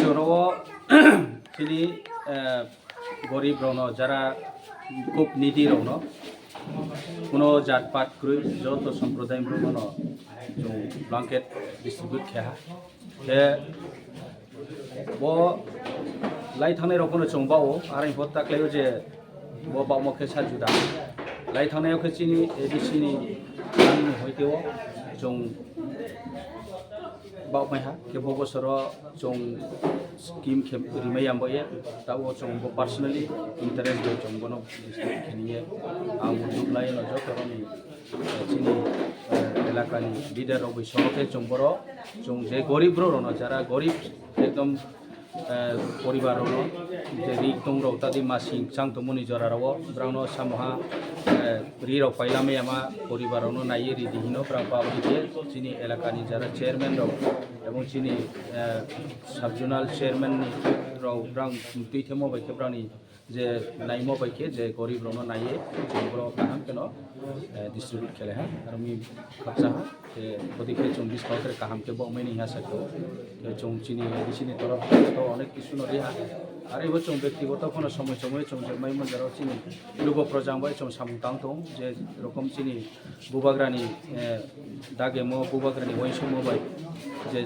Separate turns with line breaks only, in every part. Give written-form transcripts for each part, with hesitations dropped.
ভিডিওরাও চিনি গরিব রনো যারা খুব নিডি রনো কোনো জাতপাত গ্রুপ যত সম্প্রদায় রনো ব্লাঙ্কেট ডিস্ট্রিবিউট খেয়া যে bo lai thane rokno chongbao arai hot takleo je bo bawmo khe sajuda lai thane khe chini edisini ani hoiteo chong baw mai ha ke bo bosoro chong scheme khe rimai amboye tawo chong bo personally interest do chong bono kheniye ang duplai no jo koroni chini elakani leader obi sorokhe chong boro chong je gorib bro no jara gorib একদম পরিবার হলো যে রিক দংরো তাদি মাসিং চাং তমনি জরারাও ব্রাউনো সামহা রিরাও পাইলামে আমা পরিবার হলো নাইয়ে রিদিহিনো brow পাবলিকে চিনি এলাকানি যারা চেয়ারম্যান রাও এবং চিনি সাবজোনাল চেয়ারম্যান রাও ব্রাউ তুইথেমো বাইকে ব্রাউনি যে নাইমো বাইকে যে গরিব রনো নাইয়ে জংব্রো কাহাম কেন ডিস্ট্রিবিউট খেলে হ্যাঁ আর আমি খাপসা যে ওদিকে চং ডিসকাউন্টের কাহামকে বমেনি হাসাকে চং চিনি এডিসিনি তরফ তো অনেক কিছু নরিয়া আর এবার চং ব্যক্তিগত কোনো সময় সময় চং জমাই মন্দিরাও চিনি লুগো প্রজাংবাই চং সামুতাং দং যে এরকম চিনি বুবাগ্রানি দাগেমো বুবাগ্রানি ওয়াইসমো বাই যে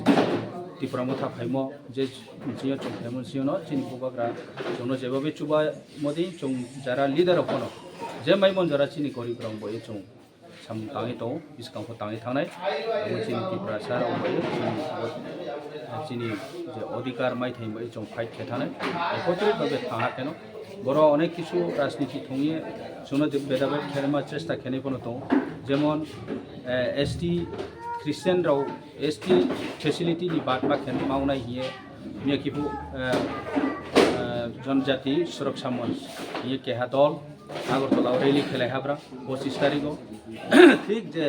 টিপ্রামথা ফাইমো যে জিও চং ফাইমো জিওনো চিনি বুবাগ্রা চংনো যেভাবে চুবা মদি চং যারা লিডার কোনো যে মাইমন যারা চিনি গরিব রং বয়ে চং সাম তাঙে দं বিসকাংखौ তাঙে थांनाय চিনি টিপ্রাসা রংবয়ে চিনি যে অধিকার মাইথাই বয়ে চং ফাইট খেথানাय একত্রিতভাবে থাঙা কেন বড় অনেক কিছু রাজনীতি থঙিয়ে শুনো বেদাবেদ খেলমা চেষ্টা খেনে কোনো দं যেমন এসটি খ্রিস্টান রাव एसटी फेसिलिटी नि बात मा खेन मावनाय हिये मेकिबु जनजाति सुरक्षा मंच ये केहा दल आगरतला रैली खेलाय हाब्रा 25 तारिखो ठीक जे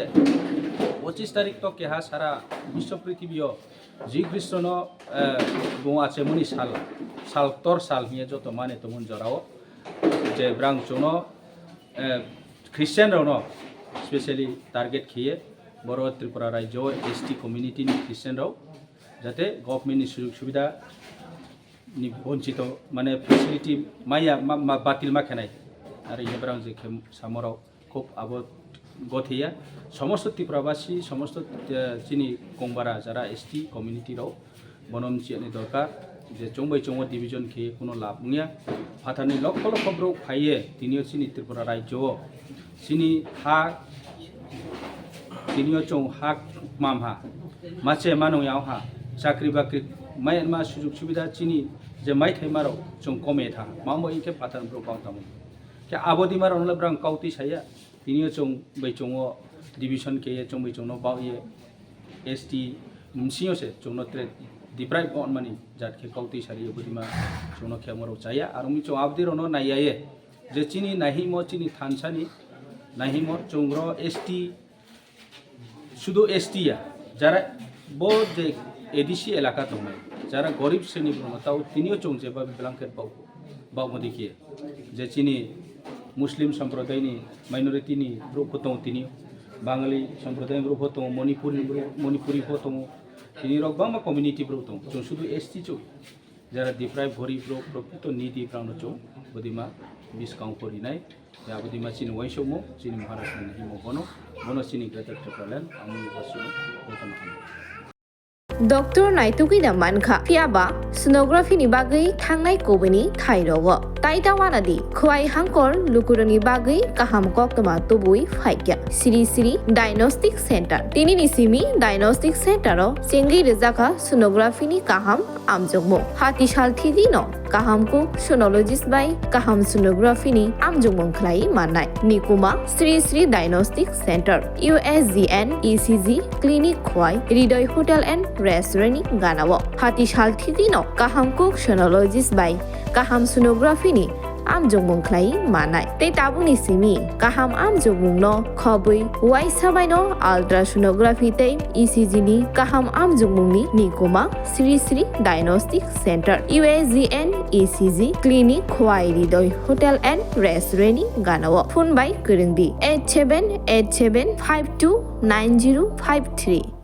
25 तारिख तो केहा सारा विश्व पृथ्वीयो जी ख्रिस्टन बुआ चेमुनि साल तर साल हिये जत माने तमुन जराओ जे ब्रांग चनो ख्रिस्टान राव स्पेशली टारगेट खिये बर' त्रिपुरा राज्य एसटी कम्युनिटी नि ख्रिस्टान राव जाते गभर्नमेंट नि सुजुग सुविधा नि वंचित माने फेसिलिटी माया बातिल मा खेनाय आरो इब्रां जे सामराव खूब आबो गथेया समस्त त्रिपुराबासी समस्त चिनि गंबारा जारा एसटी कम्युनिटी राव बनम चिनि दरकार जे चंबै चंगो डिविजन के कोनो लाभ मुया फाथानि लक्ष लक्ष ब्रो फाइये तिनियो चिनि त्रिपुरा राज्य चिनि हा तिनियो चं हा मामहा माचे मानोयाव हा चाकरी बाकरी मा सुजुग सुविधा चिनि जे माइ थाइमाराव चं कमे था मामो इके पाथान ब्रो काउतामो के आबोदि मारावनो ब्रां काउति साया तिनियो चं बै चंगो डिविजन के चं बै चंनो बावये एसटी मुसियो से चंनो ट्रे डिप्राइव ऑन मनी जात के काउति सारि बोदिमा चंनो खेमरो चाया आरो मि चं आबदिरनो नायाये जे चिनि नाहिमो चिनि थानसानि नाहिमो चंग्रो एसटी শুধু এসটিয়া যারা বো যে এডিসি এলাকা দं যারা গরিব শ্রেণী তাও তিনিও চং যেভাবে ব্ল্যাঙ্কেট বাউমো দেখিয়ে যে চিনি মুসলিম সম্প্রদায়নি মাইনরিটিनि ग्रुप दं तिनियो बाङालि सम्प्रदाय ग्रुप दं मणिपुरी दं तिनि रकबामा कम्युनिटी ग्रुप दं जों शुधु एसटी चौ যারা ডিপ্রাইভ গরিব প্রকৃত নিডি প্রাণ চৌ বদিমা বিসকাউন্ট করিনাই বদিমা চিনি ওয়াইসমো চিনি মহারাষ্ট্র হিমো বনো চিনি গ্রেটার ত্রিপুরাল্যান্ড আমি বসুন গৌতম খান
डॉक्टर नाइतुकिदा मानखा फियाबा सोनोग्राफी नि बागै थांनाय कोबनि थाइरव ताइतावानादि खोआइ हांकर लुकुरनि बागै काहाम कक्तमा तुबुइ फाइक्या सिरि सिरि डायग्नोस्टिक सेंटर तिनि निसिमि डायग्नोस्टिक सेंटर सेंगि रेजाका सोनोग्राफी नि काहाम आमजोगमो हाति सालथिदि न काहामको सोनोलॉजिस्ट बाय काहाम सोनोग्राफी नि आमजोगमो खलाई माननाय निकुमा Shri Shri diagnostic centre USGN ECG clinic खोआइ हृदय होटल एंड रेस्टोरेंट गानाव हाति सालथिदि न काहामको सोनोलॉजिस्ट बाय काहाम सोनोग्राफी नि आमजोगमो खलाई माननाय ते ताबुनि सिमि काहाम आमजोगमो न खबै वाइ साबाय न अल्ट्रासोनोग्राफी ते ECG नि काहाम आमजोगमो नि निकुमा Shri Shri diagnostic centre USGN ECG clinic खोआइ हृदय होटल एंड रेस्टोरेंट गानाव फोन बाय गोरोंदि 8787529053